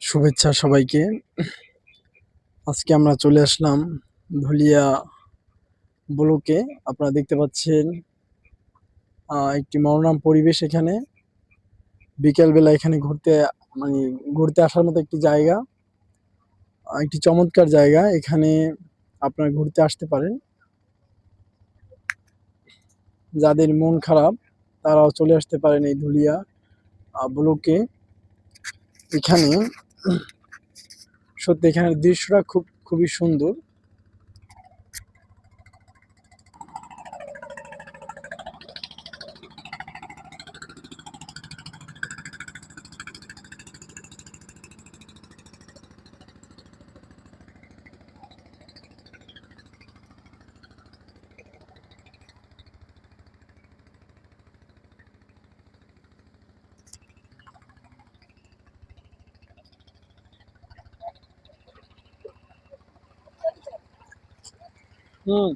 শুভেচ্ছা সবাইকে। আজকে আমরা চলে আসলাম ধুলিয়া ব্লকে। আপনারা দেখতে পাচ্ছেন একটি মনোরম পরিবেশ এখানে। বিকেলবেলা এখানে মানে ঘুরতে আসার মতো একটি জায়গা, একটি চমৎকার জায়গা। এখানে আপনারা ঘুরতে আসতে পারেন। যাদের মন খারাপ তারাও চলে আসতে পারেন এই ধুলিয়া ব্লকে। এখানে সত্যি এখানের দৃশ্যটা খুবই সুন্দর। হুম।